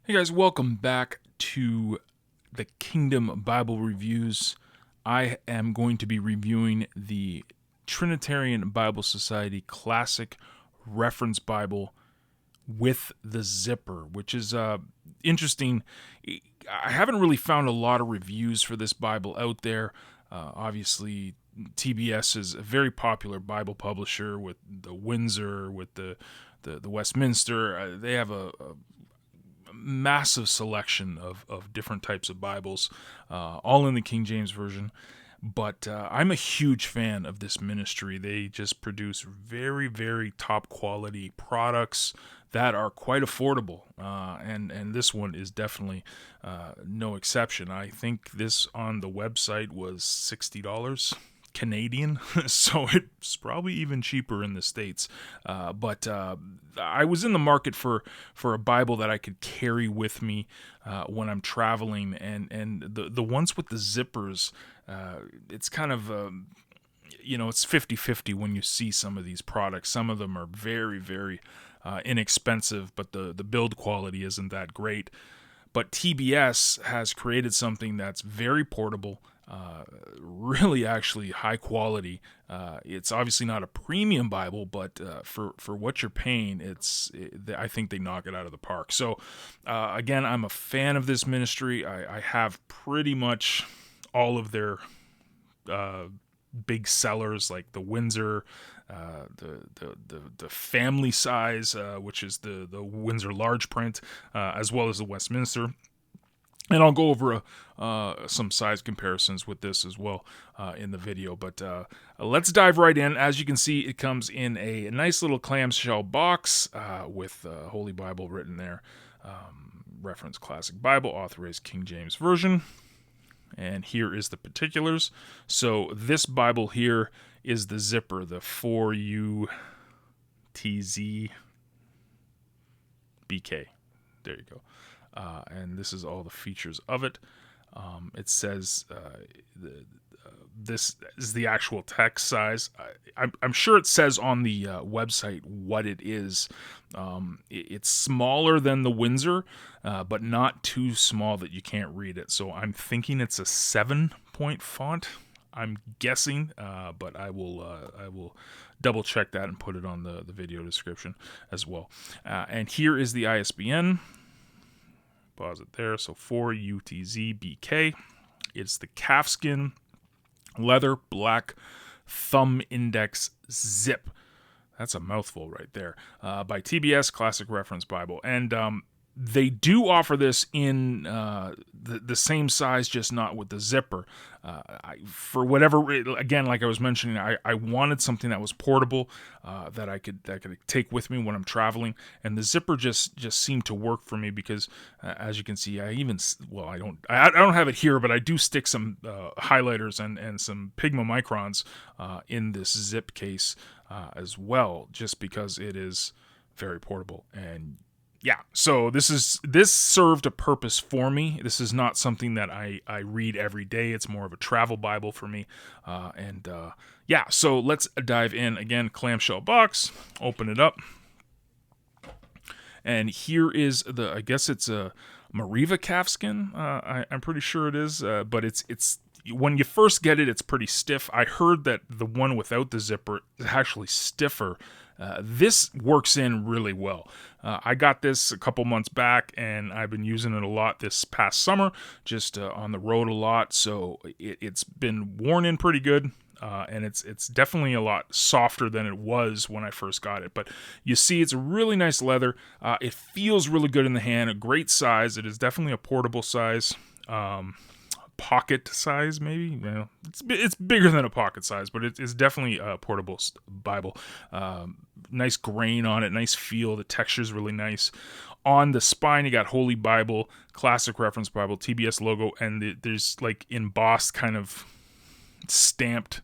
Hey guys, welcome back to the Kingdom Bible Reviews. I am going to be reviewing the Trinitarian Bible Society Classic Reference Bible with the zipper, which is interesting. I haven't really found a lot of reviews for this Bible out there. Obviously, TBS is a very popular Bible publisher with the Windsor, with the Westminster. They have a massive selection of different types of Bibles, all in the King James Version. But I'm a huge fan of this ministry. They just produce very, very top quality products that are quite affordable, and this one is definitely no exception. I think this on the website was $60 Canadian, so it's probably even cheaper in the States. But I was in the market for a Bible that I could carry with me when I'm traveling, and the ones with the zippers, it's kind of it's 50-50 when you see some of these products. Some of them are very, very inexpensive, but the build quality isn't that great. But TBS has created something that's very portable, really actually high quality. It's obviously not a premium Bible, but for what you're paying, I think they knock it out of the park. So again, I'm a fan of this ministry. I have pretty much all of their big sellers, like the Windsor, the family size, which is the Windsor large print, as well as the Westminster. And I'll go over some size comparisons with this as well in the video. But let's dive right in. As you can see, it comes in a nice little clamshell box with Holy Bible written there. Reference Classic Bible, Authorized King James Version. And here is the particulars. So this Bible here is the zipper, the 4UTZ BK. There you go. And this is all the features of it. It says this is the actual text size. I'm sure it says on the website what it is. It's smaller than the Windsor, but not too small that you can't read it. So I'm thinking it's a 7-point font. I'm guessing, but I will double check that and put it on the video description as well. And here is the ISBN. Pause it there. So 4UTZBK. It's the Calfskin leather black thumb index zip. That's a mouthful right there. By TBS Classic Reference Bible. And they do offer this in the same size, just not with the zipper. For whatever, again, like I was mentioning, I wanted something that was portable, that I could take with me when I'm traveling, and the zipper just seemed to work for me because, as you can see, I don't have it here, but I do stick some highlighters and some Pigma microns in this zip case as well, just because it is very portable. And yeah, so this served a purpose for me. This is not something that I read every day. It's more of a travel Bible for me. So let's dive in. Again, clamshell box, open it up. And here is I guess it's a Mariva calfskin. I'm pretty sure it is, but it's when you first get it, it's pretty stiff. I heard that the one without the zipper is actually stiffer. This works in really well. I got this a couple months back, and I've been using it a lot this past summer, just on the road a lot. So it's been worn in pretty good, and it's definitely a lot softer than it was when I first got it. But you see, it's a really nice leather. It feels really good in the hand. A great size. It is definitely a portable size. Pocket size, maybe. It's bigger than a pocket size, but it's definitely a portable Bible. Nice grain on it, nice feel. The texture is really nice. On the spine, you got Holy Bible, Classic Reference Bible, TBS logo, and there's like embossed kind of stamped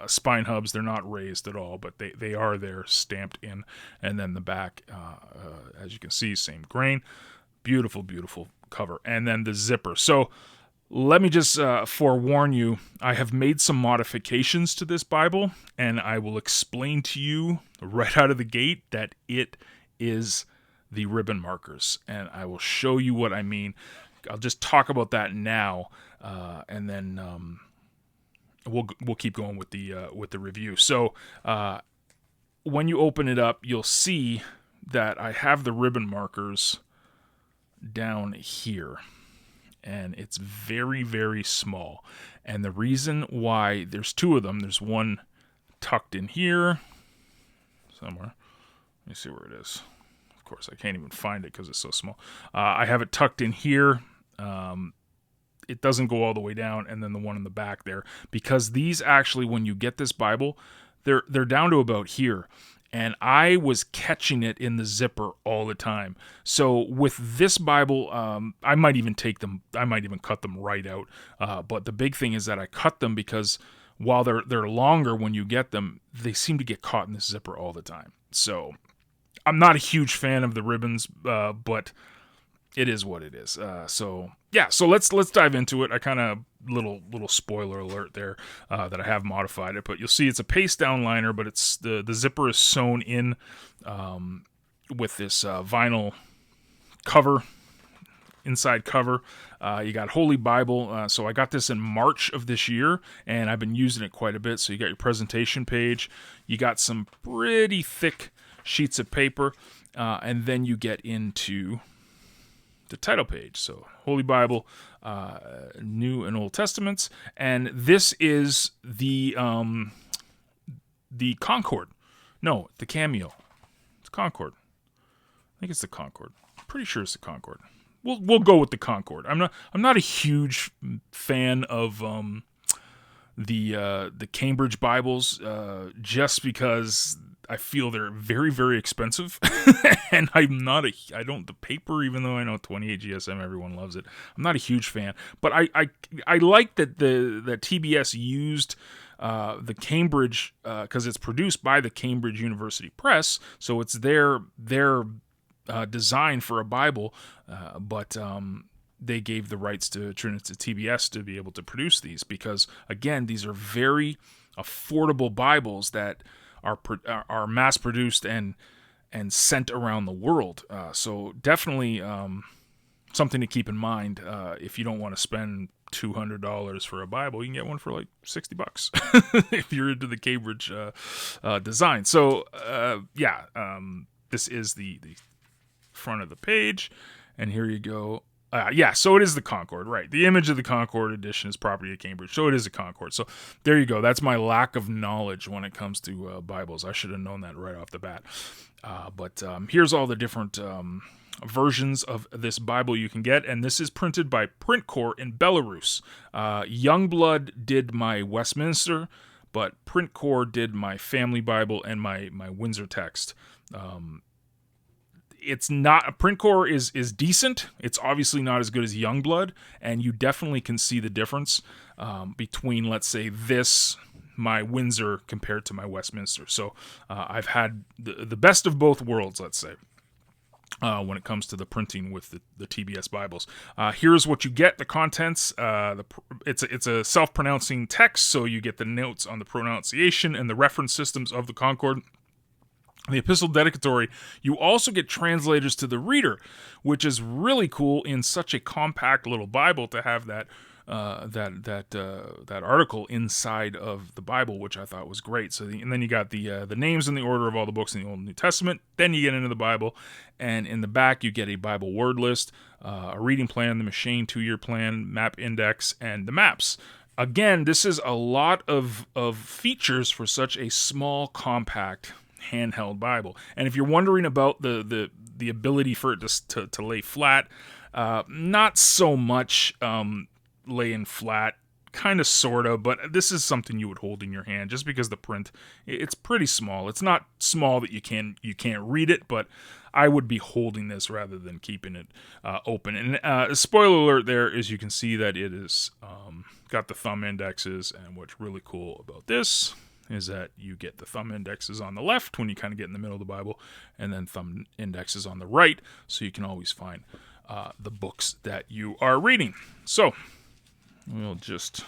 spine hubs. They're not raised at all, but they are there stamped in. And then the back, as you can see, same grain. Beautiful, beautiful cover. And then the zipper. So let me just forewarn you, I have made some modifications to this Bible, and I will explain to you right out of the gate that it is the ribbon markers, and I will show you what I mean. I'll just talk about that now, and then we'll keep going with the review. So when you open it up, you'll see that I have the ribbon markers down here, and it's very, very small. And the reason why, there's two of them. There's one tucked in here somewhere. Let me see where it is. Of course, I can't even find it because it's so small. I have it tucked in here. It doesn't go all the way down, and then the one in the back there. Because these actually, when you get this Bible, they're down to about here. And I was catching it in the zipper all the time. So with this Bible, I might even cut them right out. But the big thing is that I cut them because while they're longer when you get them, they seem to get caught in the zipper all the time. So I'm not a huge fan of the ribbons, but it is what it is. So let's dive into it. I kind of little spoiler alert there that I have modified it, but you'll see it's a paste down liner, but it's the zipper is sewn in with this vinyl cover, inside cover. You got Holy Bible. So I got this in March of this year, and I've been using it quite a bit. So you got your presentation page, you got some pretty thick sheets of paper, and then you get into the title page. So Holy Bible, New and Old Testaments, and this is the Concord. No, the Cameo. It's Concord. I think it's the Concord. Pretty sure it's the Concord. We'll go with the Concord. I'm not a huge fan of the Cambridge Bibles, just because I feel they're very, very expensive, and the paper, even though I know 28 GSM, everyone loves it, I'm not a huge fan, but I like that that TBS used the Cambridge, because it's produced by the Cambridge University Press, so it's their design for a Bible, but they gave the rights to TBS to be able to produce these, because again, these are very affordable Bibles that are mass produced and sent around the world. So definitely something to keep in mind. If you don't want to spend $200 for a Bible, you can get one for like $60 if you're into the Cambridge design. So this is the front of the page, and here you go. So it is the Concord, right? The image of the Concord edition is property of Cambridge, so it is a Concord. So there you go. That's my lack of knowledge when it comes to Bibles. I should have known that right off the bat. But here's all the different versions of this Bible you can get, and this is printed by Printcore in Belarus. Youngblood did my Westminster, but Printcore did my Family Bible and my Windsor text. It's not, Printcore is decent. It's obviously not as good as Youngblood, and you definitely can see the difference between, let's say, my Windsor compared to my Westminster. So I've had the best of both worlds, let's say, when it comes to the printing with the TBS Bibles. Here's what you get, the contents. It's a self-pronouncing text, so you get the notes on the pronunciation and the reference systems of the Concord. The Epistle Dedicatory, you also get translators to the reader, which is really cool in such a compact little Bible to have that article inside of the Bible, which I thought was great. So and then you got the names in the order of all the books in the Old and New Testament. Then you get into the Bible, and in the back you get a Bible word list, a reading plan, the Machine 2-year plan, map index, and the maps. Again, this is a lot of features for such a small, compact handheld Bible. And if you're wondering about the ability for it to lay flat, not so much laying flat, kind of, sort of, but this is something you would hold in your hand just because the print, it's pretty small. It's not small that you can't read it, but I would be holding this rather than keeping it open. And spoiler alert there is you can see that it is got the thumb indexes, and what's really cool about this is that you get the thumb indexes on the left when you kind of get in the middle of the Bible, and then thumb indexes on the right, so you can always find the books that you are reading. So we'll just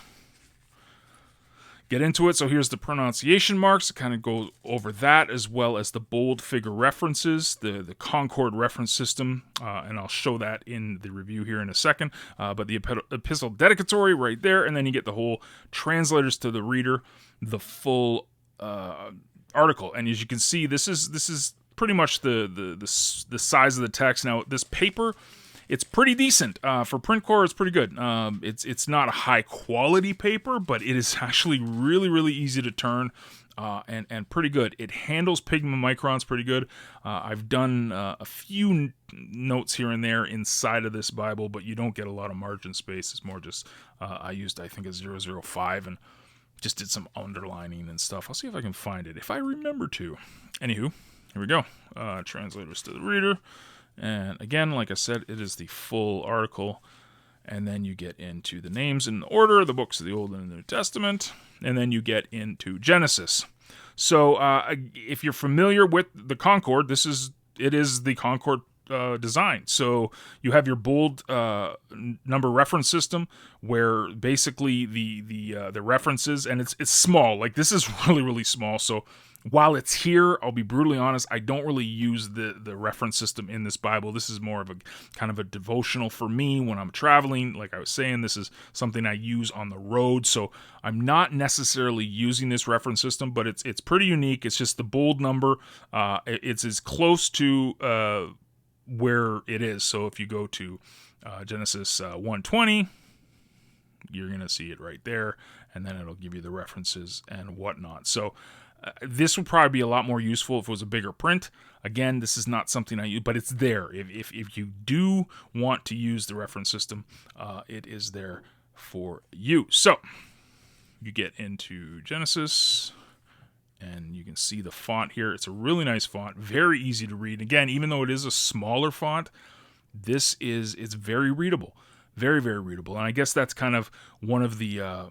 get into it. So here's the pronunciation marks. It kind of goes over that, as well as the bold figure references, the Concord reference system, and I'll show that in the review here in a second. But the Epistle Dedicatory right there, and then you get the whole Translators to the Reader, the full article. And as you can see, this is pretty much the size of the text. Now, this paper, it's pretty decent. For print core, it's pretty good. It's not a high quality paper, but it is actually really, really easy to turn and pretty good. It handles pigment microns pretty good. I've done a few notes here and there inside of this Bible, but you don't get a lot of margin space. It's more just, I used, I think, a 005 and just did some underlining and stuff. I'll see if I can find it, if I remember to. Anywho, here we go. Translators to the Reader. And again, like I said, it is the full article. And then you get into the names in order, the books of the Old and the New Testament. And then you get into Genesis. So if you're familiar with the Concord, it is the Concord design. So you have your bold number reference system, where basically the references, and it's small. Like, this is really, really small. So while it's here, I'll be brutally honest, I don't really use the reference system in this Bible. This is more of a kind of a devotional for me when I'm traveling. Like I was saying, this is something I use on the road, so I'm not necessarily using this reference system, but it's pretty unique. It's just the bold number. It's as close to where it is. So if you go to Genesis 1:20, you're going to see it right there, and then it'll give you the references and whatnot. So this would probably be a lot more useful if it was a bigger print. Again, this is not something I use, but it's there. If you do want to use the reference system, it is there for you. So you get into Genesis, and you can see the font here. It's a really nice font, very easy to read. Again, even though it is a smaller font, it's very readable, very, very readable. And I guess that's kind of one of the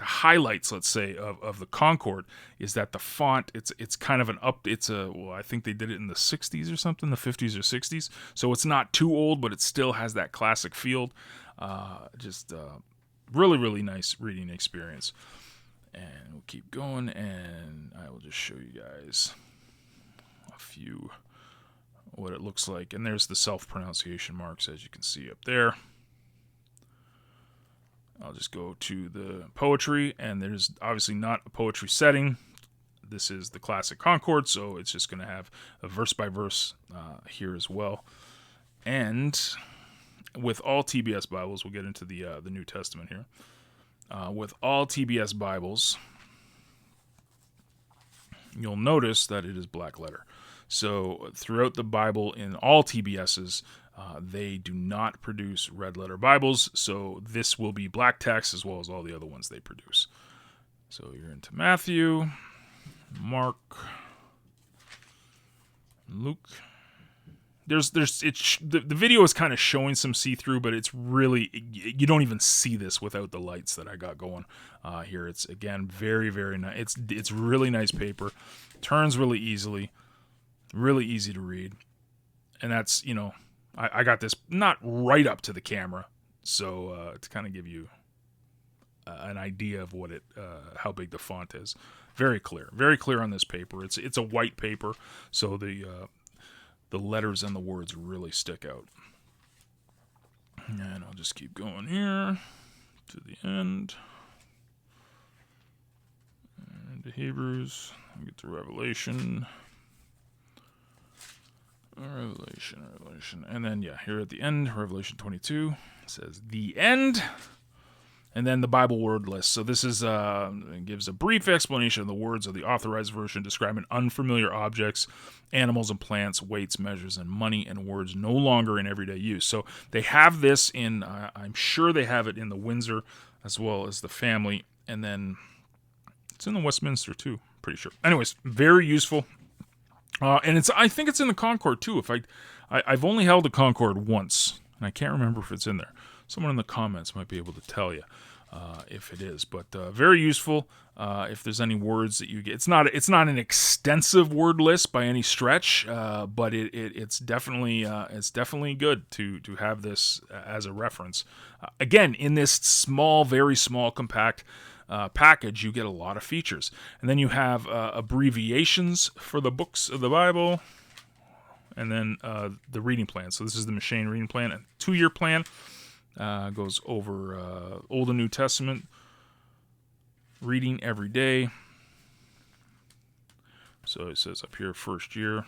highlights, let's say, of the Concord, is that the font, it's kind of I think they did it in the 60s or something, the 50s or 60s. So it's not too old, but it still has that classic feel. Really, really nice reading experience. And we'll keep going, and I will just show you guys a few what it looks like. And there's the self-pronunciation marks, as you can see up there. I'll just go to the poetry, and there's obviously not a poetry setting. This is the classic Concord, so it's just going to have a verse by verse here as well. And with all TBS Bibles, we'll get into the New Testament here. With all TBS Bibles, you'll notice that it is black letter. So throughout the Bible, in all TBSs, they do not produce red letter Bibles, so this will be black text as well as all the other ones they produce. So you're into Matthew, Mark, Luke. The video is kind of showing some see-through, but it's really, you don't even see this without the lights that I got going here. It's, again, very, very nice. It's really nice paper, turns really easily, really easy to read, and that's, I got this not right up to the camera, so to kind of give you an idea of what how big the font is. Very clear on this paper. It's a white paper, so the letters and the words really stick out. And I'll just keep going here to the end. And to Hebrews. I'll get to Revelation. Revelation. And then, here at the end, Revelation 22 says, the end. And then the Bible word list. So this is gives a brief explanation of the words of the Authorized Version describing unfamiliar objects, animals and plants, weights, measures, and money, and words no longer in everyday use. So they have this in, I'm sure they have it in the Windsor as well as the Family, and then it's in the Westminster too, pretty sure. Anyways, very useful. And I think it's in the Concord too. I've only held the Concord once, and I can't remember if it's in there. Someone in the comments might be able to tell you. if it is. But very useful if there's any words that you get. It's not an extensive word list by any stretch, but it's definitely good to have this as a reference. Again, in this small, very small, compact package, you get a lot of features. And then you have abbreviations for the books of the Bible, and then the reading plan. So this is the M'Cheyne reading plan. A 2-year plan goes over Old and New Testament reading every day. So it says up here, first year,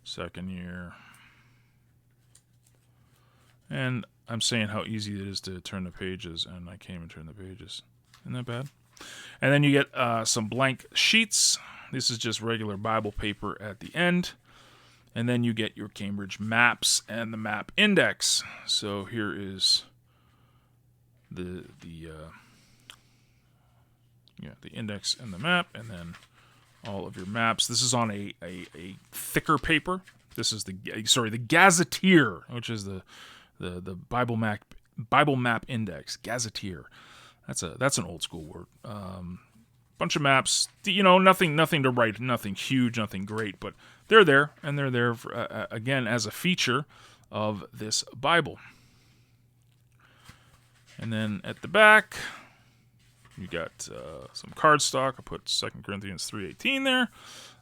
second year. And I'm saying how easy it is to turn the pages, and I can't even turn the pages. Isn't that bad? And then you get some blank sheets. This is just regular Bible paper at the end. And then you get your Cambridge maps and the map index. So here is the index and the map, and then all of your maps. This is on a thicker paper. This is the Gazetteer, which is the Bible map index. Gazetteer. That's an old school word. Bunch of maps. Nothing to write. Nothing huge. Nothing great. But they're there, and they're there for, again as a feature of this Bible. And then at the back, you got some cardstock. I put 2 Corinthians 3:18 there,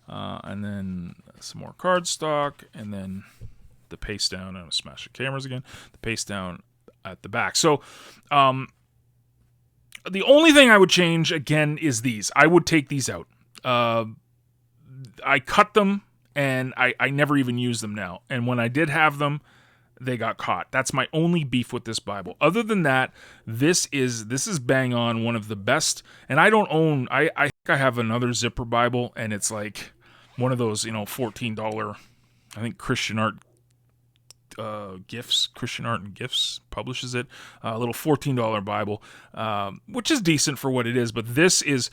and then some more cardstock, and then the paste down. I'm going to smash the cameras again. The paste down at the back. So the only thing I would change, again, is these. I would take these out. I cut them, and I never even use them now. And when I did have them, they got caught. That's my only beef with this Bible. Other than that, this is bang on one of the best. And I don't own, I think I have another zipper Bible, and it's like one of those, $14, I think Christian Art and Gifts publishes it, a little $14 Bible, which is decent for what it is. But this is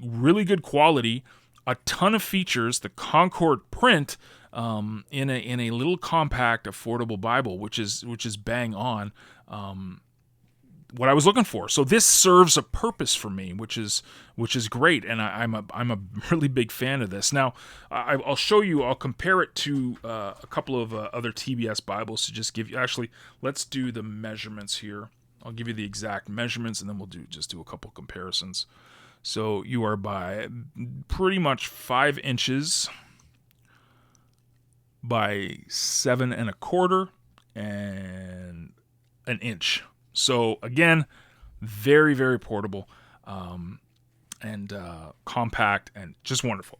really good quality, a ton of features, the Concord print, in a little compact, affordable Bible, which is bang on what I was looking for. So this serves a purpose for me, which is great, and I'm a really big fan of this. Now I'll show you. I'll compare it to a couple of other TBS Bibles to just give you. Actually, let's do the measurements here. I'll give you the exact measurements, and then we'll do a couple comparisons. So you are by pretty much 5 inches by 7 1/4 and an inch. So again, very, very portable, and compact, and just wonderful.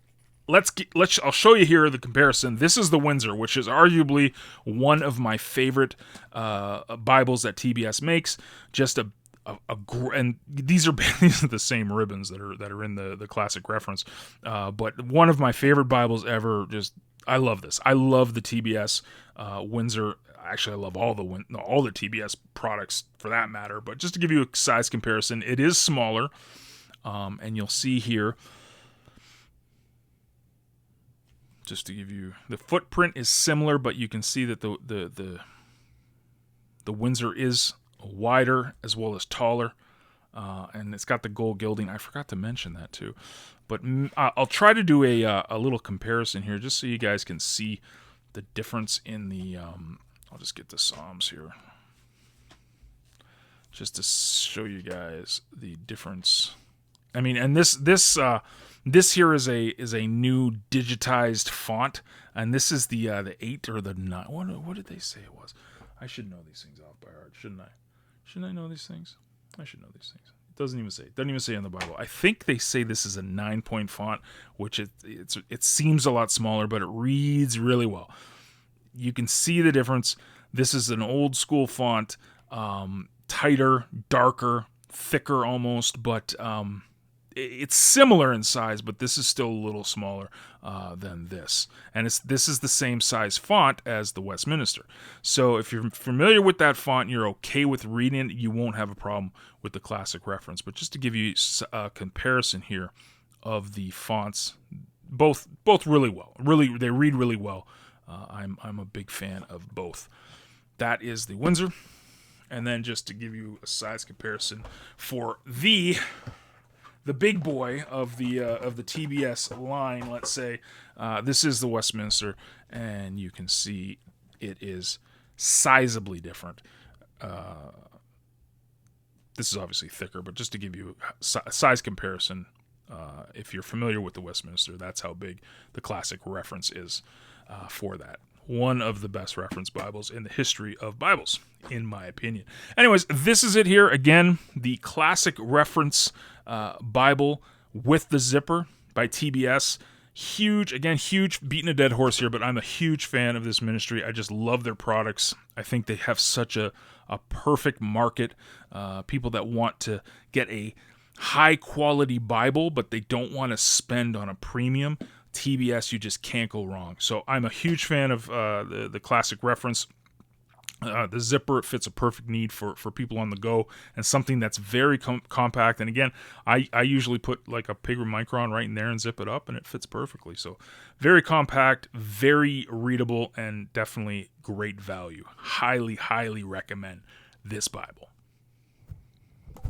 I'll show you here the comparison. This is the Windsor, which is arguably one of my favorite Bibles that TBS makes. Just and these are the same ribbons that are in the classic reference, but one of my favorite Bibles ever. I love this. I love the TBS Windsor. Actually, I love all the TBS products for that matter. But just to give you a size comparison, it is smaller, and you'll see here. Just to give you, the footprint is similar, but you can see that the Windsor is wider as well as taller, and it's got the gold gilding. I forgot to mention that too. But I'll try to do a little comparison here, just so you guys can see the difference in the. I'll just get the Psalms here, just to show you guys the difference. I mean, and this here is a new digitized font, and this is the 8 or the 9. What did they say it was? I should know these things off by heart, shouldn't I? Shouldn't I know these things? I should know these things. It doesn't even say in the Bible. I think they say this is a 9-point font, which it seems a lot smaller, but it reads really well. You can see the difference. This is an old school font, tighter, darker, thicker almost, but it's similar in size, but this is still a little smaller than this. And this is the same size font as the Westminster. So if you're familiar with that font, you're okay with reading it, you won't have a problem with the classic reference. But just to give you a comparison here of the fonts, both really well. Really, they read really well. I'm a big fan of both. That is the Windsor. And then just to give you a size comparison for the big boy of the TBS line, let's say, this is the Westminster, and you can see it is sizably different. This is obviously thicker, but just to give you a size comparison, if you're familiar with the Westminster, that's how big the Classic Reference is for that. One of the best reference Bibles in the history of Bibles, in my opinion. Anyways, this is it here. Again, the Classic Reference Bible with the zipper by TBS. Huge, beating a dead horse here, but I'm a huge fan of this ministry. I just love their products. I think they have such a perfect market. People that want to get a high-quality Bible, but they don't want to spend on a premium. TBS, you just can't go wrong. So I'm a huge fan of the Classic Reference. The zipper, it fits a perfect need for people on the go, and something that's very compact. And again, I usually put like a Pilgrim Micron right in there and zip it up, and it fits perfectly. So very compact, very readable, and definitely great value. Highly, highly recommend this Bible.